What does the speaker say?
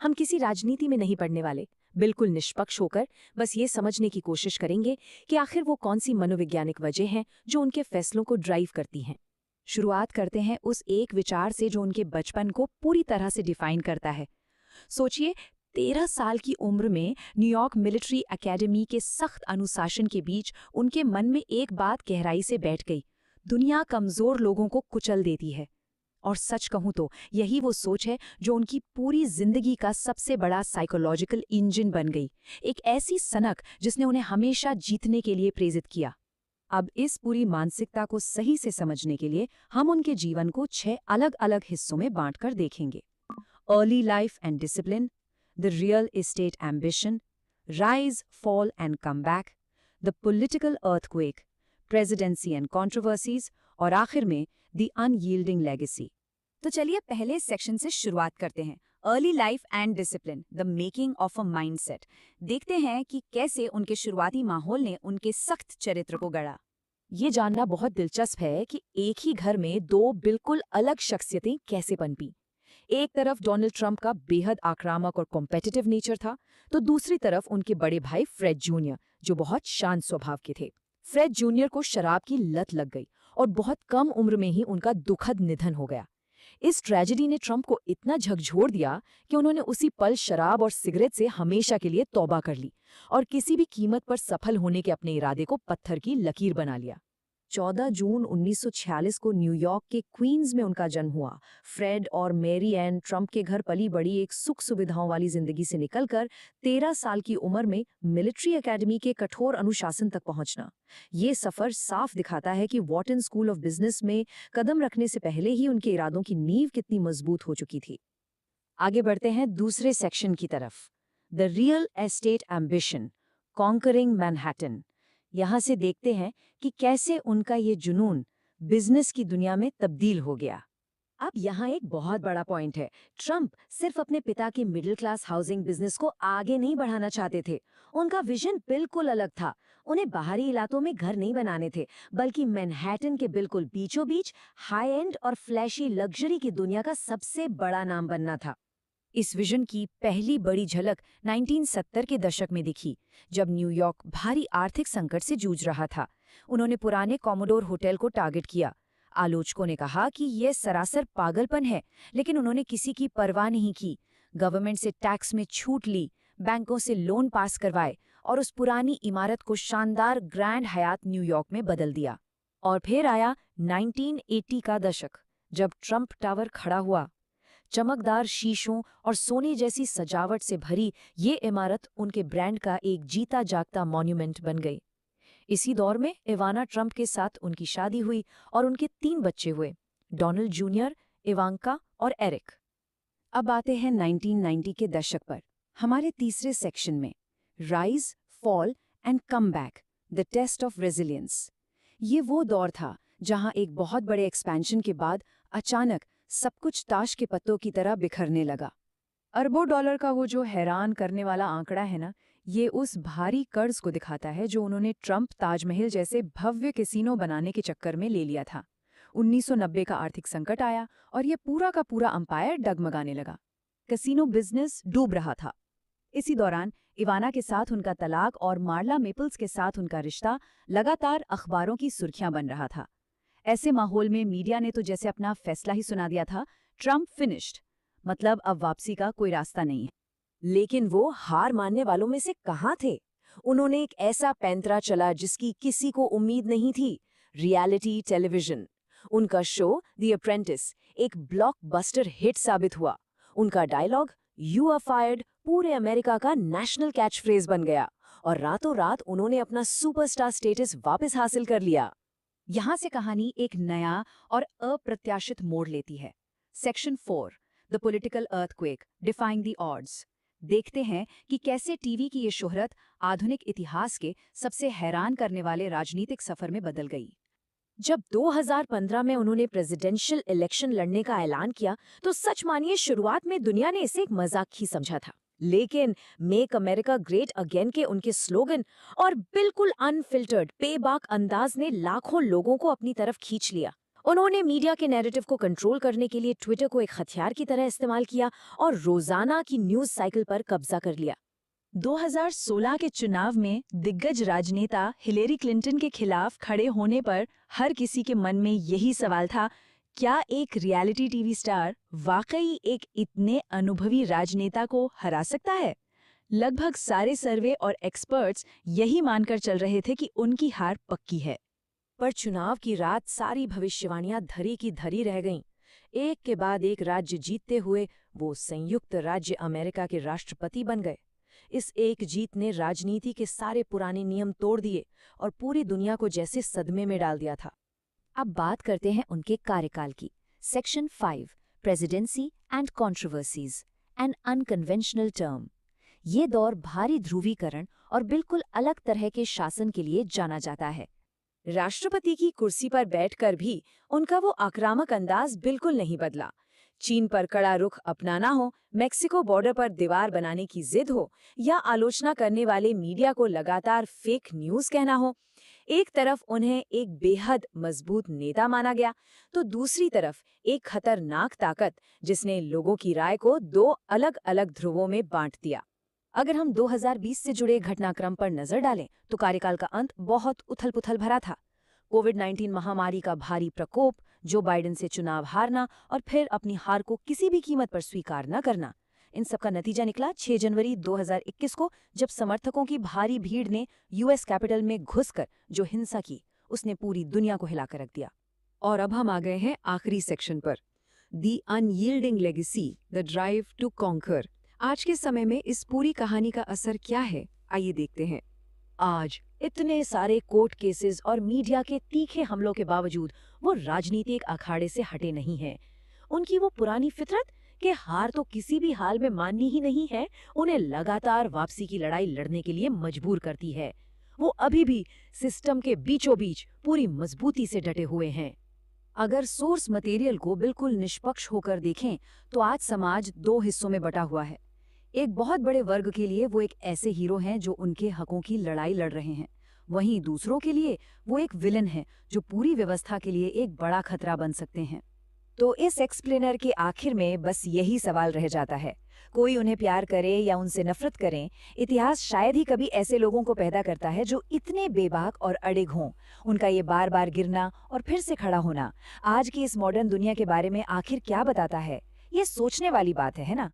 हम किसी राजनीति में नहीं पड़ने वाले, बिल्कुल निष्पक्ष होकर बस ये समझने की कोशिश करेंगे कि आखिर वो कौन सी मनोवैज्ञानिक वजह हैं जो उनके फैसलों को ड्राइव करती हैं। शुरुआत करते हैं उस एक विचार से जो उनके बचपन को पूरी तरह से डिफाइन करता है। सोचिए, 13 साल की उम्र में न्यूयॉर्क मिलिट्री एकेडमी के सख्त अनुशासन के बीच उनके मन में एक बात गहराई से बैठ गई, दुनिया कमजोर लोगों को कुचल देती है। और सच कहूं तो यही वो सोच है जो उनकी पूरी जिंदगी का सबसे बड़ा साइकोलॉजिकल इंजन बन गई, एक ऐसी सनक जिसने उन्हें हमेशा जीतने के लिए प्रेरित किया। अब इस पूरी मानसिकता को सही से समझने के लिए हम उनके जीवन को 6 अलग अलग हिस्सों में बांटकर देखेंगे। Early life and discipline, the real estate ambition, rise, fall and come back, the political earthquake, presidency and controversies, और आखिर में द अनयील्डिंग लेगेसी। तो चलिए पहले सेक्शन से शुरुआत करते हैं, early life and discipline, the making of a mindset. देखते हैं कि कैसे उनके शुरुआती माहौल ने उनके सख्त चरित्र को गढ़ा। ये जानना बहुत दिलचस्प है कि एक ही घर में दो बिल्कुल अलग शख्सियतें कैसे पनपी। एक तरफ डोनाल्ड ट्रंप का बेहद आक्रामक और कॉम्पिटिटिव नेचर था, तो दूसरी तरफ उनके बड़े भाई फ्रेड जूनियर, जो बहुत शांत स्वभाव के थे। फ्रेड जूनियर को शराब की लत लग गई और बहुत कम उम्र में ही उनका दुखद निधन हो गया। इस ट्रेजेडी ने ट्रंप को इतना झकझोर दिया कि उन्होंने उसी पल शराब और सिगरेट से हमेशा के लिए तौबा कर ली और किसी भी कीमत पर सफल होने के अपने इरादे को पत्थर की लकीर बना लिया। 14 जून 1946 को न्यूयॉर्क के क्वींस में उनका जन्म हुआ। फ्रेड और मैरी एन ट्रंप के घर पली बड़ी एक सुख सुविधाओं वाली जिंदगी से निकलकर 13 साल की उम्र में मिलिट्री एकेडमी के कठोर अनुशासन तक पहुंचना, ये सफर साफ दिखाता है कि वॉटन स्कूल ऑफ बिजनेस में कदम रखने से पहले ही उनके इरादों की नींव कितनी मजबूत हो चुकी थी। आगे बढ़ते हैं दूसरे सेक्शन की तरफ, the real estate ambition, conquering Manhattan. यहाँ से देखते हैं कि कैसे उनका ये जुनून बिजनेस की दुनिया में तब्दील हो गया। अब यहाँ एक बहुत बड़ा पॉइंट है, ट्रंप सिर्फ अपने पिता के मिडिल क्लास हाउसिंग बिजनेस को आगे नहीं बढ़ाना चाहते थे, उनका विजन बिल्कुल अलग था। उन्हें बाहरी इलाकों में घर नहीं बनाने थे, बल्कि मैनहट्टन के बिल्कुल बीचों बीच हाई एंड और फ्लैशी लग्जरी की दुनिया का सबसे बड़ा नाम बनना था। इस विजन की पहली बड़ी झलक 1970 के दशक में दिखी, जब न्यूयॉर्क भारी आर्थिक संकट से जूझ रहा था। उन्होंने पुराने कॉमोडोर होटल को टारगेट किया। आलोचकों ने कहा कि यह सरासर पागलपन है, लेकिन उन्होंने किसी की परवाह नहीं की। गवर्नमेंट से टैक्स में छूट ली, बैंकों से लोन पास करवाए और उस पुरानी इमारत को शानदार ग्रैंड हयात न्यूयॉर्क में बदल दिया। और फिर आया 1980 का दशक, जब ट्रंप टावर खड़ा हुआ। चमकदार शीशों और सोने जैसी सजावट से भरी ये इमारत उनके ब्रांड का एक जीता जागता मॉन्यूमेंट बन गई। इसी दौर में इवाना ट्रंप के साथ उनकी शादी हुई और उनके 3 बच्चे हुए, डोनाल्ड जूनियर, इवांका और एरिक। अब आते हैं 1990 के दशक पर, हमारे तीसरे सेक्शन में, rise, fall and come back, the test of resilience. ये वो दौर था जहां एक बहुत बड़े एक्सपेंशन के बाद अचानक सब कुछ ताश के पत्तों की तरह बिखरने लगा। अरबों डॉलर का वो जो हैरान करने वाला आंकड़ा है ना, ये उस भारी कर्ज को दिखाता है जो उन्होंने ट्रंप ताजमहल जैसे भव्य कैसीनो बनाने के चक्कर में ले लिया था। 1990 का आर्थिक संकट आया और ये पूरा का पूरा अंपायर डगमगाने लगा। कैसीनो बिजनेस डूब रहा था। इसी दौरान इवाना के साथ उनका तलाक और मार्ला मेपल्स के साथ उनका रिश्ता लगातार अखबारों की सुर्खियां बन रहा था। ऐसे माहौल में मीडिया ने तो जैसे अपना फैसला ही सुना दिया था, ट्रंप फिनिश्ड, मतलब अब वापसी का कोई रास्ता नहीं है। लेकिन वो हार मानने वालों में से कहाँ थे? उन्होंने एक ऐसा पैंतरा चला जिसकी किसी को उम्मीद नहीं थी, रियलिटी टेलीविजन। उनका शो द अप्रेंटिस एक ब्लॉकबस्टर हिट साबित हुआ। उनका डायलॉग "यू आर फायर्ड" पूरे अमेरिका का नेशनल कैच फ्रेज बन गया और रातों रात उन्होंने अपना सुपरस्टार स्टेटस वापस हासिल कर लिया। यहाँ से कहानी एक नया और अप्रत्याशित मोड़ लेती है। Section 4, the political earthquake, defying the odds. देखते हैं कि कैसे टीवी की ये शोहरत आधुनिक इतिहास के सबसे हैरान करने वाले राजनीतिक सफर में बदल गई। जब 2015 में उन्होंने प्रेसिडेंशियल इलेक्शन लड़ने का ऐलान किया, तो सच मानिए शुरुआत में दुनिया ने इसे एक मजाक ही समझा था। लेकिन मेक अमेरिका ग्रेट अगेन के उनके स्लोगन और बिल्कुल अनफिल्टर्ड बेबाक अंदाज ने लाखों लोगों को अपनी तरफ खींच लिया। उन्होंने मीडिया के नैरेटिव को कंट्रोल करने के लिए ट्विटर को एक हथियार की तरह इस्तेमाल किया और रोजाना की न्यूज साइकिल पर कब्जा कर लिया। 2016 के चुनाव में दिग्गज राजनेता हिलेरी क्लिंटन के खिलाफ खड़े होने पर हर किसी के मन में यही सवाल था, क्या एक रियलिटी टीवी स्टार वाकई एक इतने अनुभवी राजनेता को हरा सकता है? लगभग सारे सर्वे और एक्सपर्ट्स यही मानकर चल रहे थे कि उनकी हार पक्की है। पर चुनाव की रात सारी भविष्यवाणियां धरी की धरी रह गईं। एक के बाद एक राज्य जीतते हुए वो संयुक्त राज्य अमेरिका के राष्ट्रपति बन गए। इस एक जीत ने राजनीति के सारे पुराने नियम तोड़ दिए और पूरी दुनिया को जैसे सदमे में डाल दिया था। अब बात करते हैं उनके कार्यकाल की। Section 5, presidency and controversies, an unconventional term. ये दौर भारी ध्रुवीकरण और बिल्कुल अलग तरह के शासन के लिए जाना जाता है। राष्ट्रपति की कुर्सी पर बैठकर भी उनका वो आक्रामक अंदाज बिल्कुल नहीं बदला। चीन पर कड़ा रुख अपनाना हो, मेक्सिको बॉर्डर पर दीवार बनाने की जिद हो, या आलोचना करने वाले मीडिया को लगातार फेक न्यूज कहना हो, एक तरफ उन्हें एक बेहद मजबूत नेता माना गया, तो दूसरी तरफ एक खतरनाक ताकत जिसने लोगों की राय को दो अलग अलग ध्रुवों में बांट दिया। अगर हम 2020 से जुड़े घटनाक्रम पर नजर डालें तो कार्यकाल का अंत बहुत उथल-पुथल भरा था। कोविड-19 महामारी का भारी प्रकोप, जो बाइडेन से चुनाव हारना और फिर अपनी हार को किसी भी कीमत पर स्वीकार न करना, इन सब का नतीजा निकला 6 जनवरी 2021 को, जब समर्थकों की भारी भीड़ ने यूएस कैपिटल में घुसकर जो हिंसा की, उसने पूरी दुनिया को हिलाकर रख दिया। और अब हम आ गए हैं आखिरी सेक्शन पर, the unyielding legacy, the drive to conquer. आज के समय में इस पूरी कहानी का असर क्या है, आइए देखते हैं। आज इतने सारे कोर्ट केसेस और मीडिया के तीखे हमलों के बावजूद वो राजनीतिक अखाड़े से हटे नहीं हैं। उनकी वो पुरानी फितरत कि हार तो किसी भी हाल में माननी ही नहीं है, उन्हें लगातार वापसी की लड़ाई लड़ने के लिए मजबूर करती है। वो अभी भी सिस्टम के बीचों बीच पूरी मजबूती से डटे हुए हैं। अगर सोर्स मटेरियल को बिल्कुल निष्पक्ष होकर देखें तो आज समाज दो हिस्सों में बटा हुआ है। एक बहुत बड़े वर्ग के लिए वो एक ऐसे हीरो हैं जो उनके हकों की लड़ाई लड़ रहे हैं, वहीं दूसरों के लिए वो एक विलन है जो पूरी व्यवस्था के लिए एक बड़ा खतरा बन सकते हैं। तो इस एक्सप्लेनर के आखिर में बस यही सवाल रह जाता है, कोई उन्हें प्यार करे या उनसे नफरत करें, इतिहास शायद ही कभी ऐसे लोगों को पैदा करता है जो इतने बेबाक और अडिग हों। उनका ये बार बार गिरना और फिर से खड़ा होना आज की इस मॉडर्न दुनिया के बारे में आखिर क्या बताता है? ये सोचने वाली बात है ना?